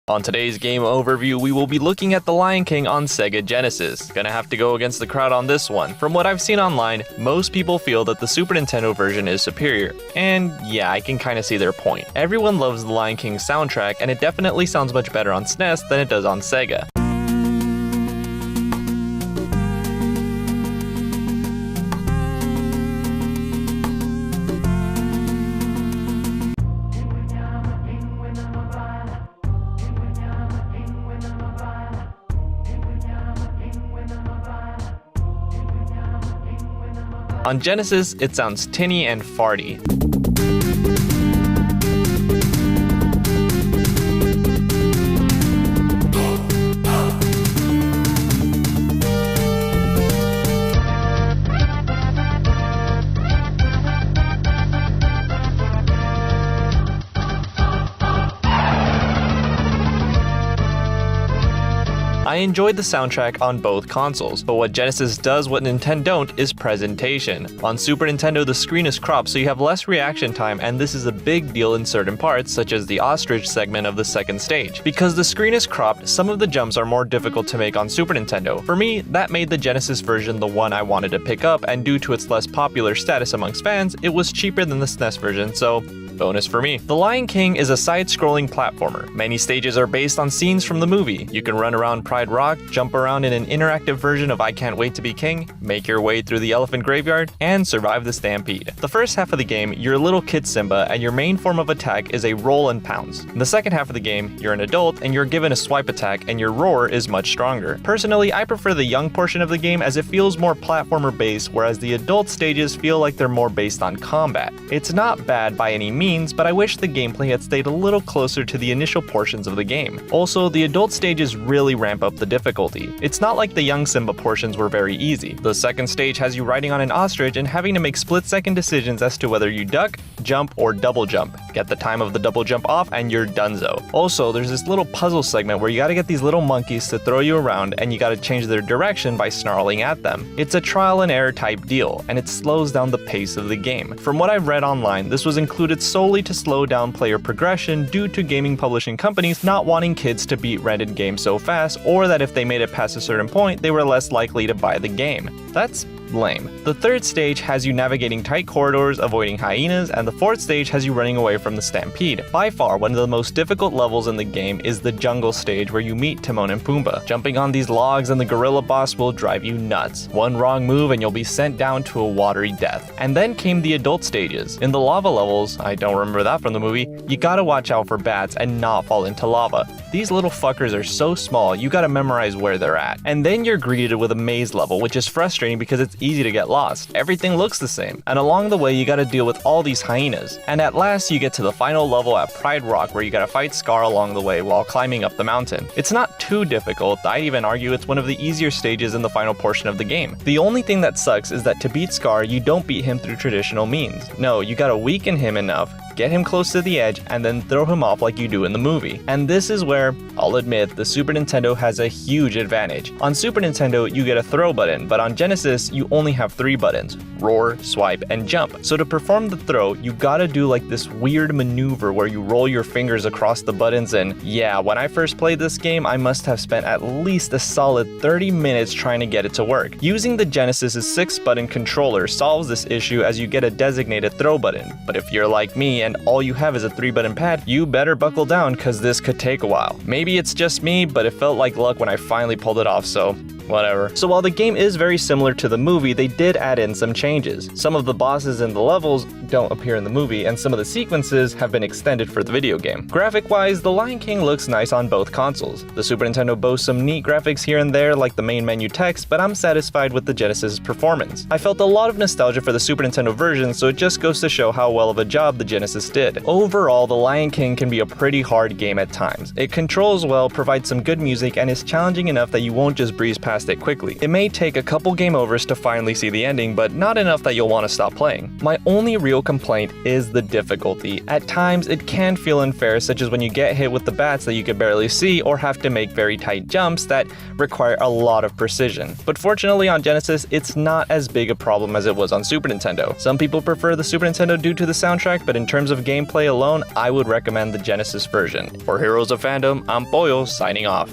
On today's game overview, we will be looking at The Lion King on Sega Genesis. Gonna have to go against the crowd on this one. From what I've seen online, most people feel that the Super Nintendo version is superior. And yeah, I can kinda see their point. Everyone loves The Lion King soundtrack, and it definitely sounds much better on SNES than it does on Sega. On Genesis, it sounds tinny and farty. I enjoyed the soundtrack on both consoles, but what Genesis does what Nintendo don't is presentation. On Super Nintendo, the screen is cropped so you have less reaction time, and this is a big deal in certain parts, such as the ostrich segment of the second stage. Because the screen is cropped, some of the jumps are more difficult to make on Super Nintendo. For me, that made the Genesis version the one I wanted to pick up, and due to its less popular status amongst fans, it was cheaper than the SNES version, so bonus for me. The Lion King is a side-scrolling platformer. Many stages are based on scenes from the movie. You can run around Pride Rock, jump around in an interactive version of I Can't Wait to Be King, make your way through the elephant graveyard, and survive the stampede. The first half of the game, you're a little kid Simba, and your main form of attack is a roll and pounce. In the second half of the game, you're an adult, and you're given a swipe attack, and your roar is much stronger. Personally, I prefer the young portion of the game as it feels more platformer-based, whereas the adult stages feel like they're more based on combat. It's not bad by any means, but I wish the gameplay had stayed a little closer to the initial portions of the game. Also, the adult stages really ramp up the difficulty. It's not like the young Simba portions were very easy. The second stage has you riding on an ostrich and having to make split-second decisions as to whether you duck, jump, or double jump. Get the time of the double jump off and you're donezo. Also, there's this little puzzle segment where you gotta get these little monkeys to throw you around and you gotta change their direction by snarling at them. It's a trial and error type deal, and it slows down the pace of the game. From what I've read online, this was included solely to slow down player progression due to gaming publishing companies not wanting kids to beat rented games so fast, or that if they made it past a certain point, they were less likely to buy the game. That's lame. The third stage has you navigating tight corridors, avoiding hyenas, and the fourth stage has you running away from the stampede. By far, one of the most difficult levels in the game is the jungle stage where you meet Timon and Pumbaa. Jumping on these logs and the gorilla boss will drive you nuts. One wrong move and you'll be sent down to a watery death. And then came the adult stages. In the lava levels, I don't remember that from the movie, you gotta watch out for bats and not fall into lava. These little fuckers are so small, you gotta memorize where they're at. And then you're greeted with a maze level, which is frustrating because it's easy to get lost. Everything looks the same, and along the way you gotta deal with all these hyenas. And at last you get to the final level at Pride Rock where you gotta fight Scar along the way while climbing up the mountain. It's not too difficult, I'd even argue it's one of the easier stages in the final portion of the game. The only thing that sucks is that to beat Scar, you don't beat him through traditional means. No, you gotta weaken him enough, get him close to the edge, and then throw him off like you do in the movie. And this is where, I'll admit, the Super Nintendo has a huge advantage. On Super Nintendo, you get a throw button, but on Genesis, you only have 3 buttons: roar, swipe, and jump. So to perform the throw, you gotta do like this weird maneuver where you roll your fingers across the buttons, and yeah, when I first played this game, I must have spent at least a solid 30 minutes trying to get it to work. Using the Genesis's 6-button controller solves this issue as you get a designated throw button, but if you're like me and all you have is a 3-button pad, you better buckle down cause this could take a while. Maybe it's just me, but it felt like luck when I finally pulled it off, so whatever. So while the game is very similar to the movie, they did add in some changes. Some of the bosses in the levels don't appear in the movie, and some of the sequences have been extended for the video game. Graphic-wise, The Lion King looks nice on both consoles. The Super Nintendo boasts some neat graphics here and there, like the main menu text, but I'm satisfied with the Genesis' performance. I felt a lot of nostalgia for the Super Nintendo version, so it just goes to show how well of a job the Genesis did. Overall, The Lion King can be a pretty hard game at times. It controls well, provides some good music, and is challenging enough that you won't just breeze past it quickly. It may take a couple game overs to finally see the ending, but not enough that you'll want to stop playing. My only real real complaint is the difficulty. At times, it can feel unfair, such as when you get hit with the bats that you can barely see or have to make very tight jumps that require a lot of precision. But fortunately on Genesis, it's not as big a problem as it was on Super Nintendo. Some people prefer the Super Nintendo due to the soundtrack, but in terms of gameplay alone, I would recommend the Genesis version. For Heroes of Fandom, I'm Boyle, signing off.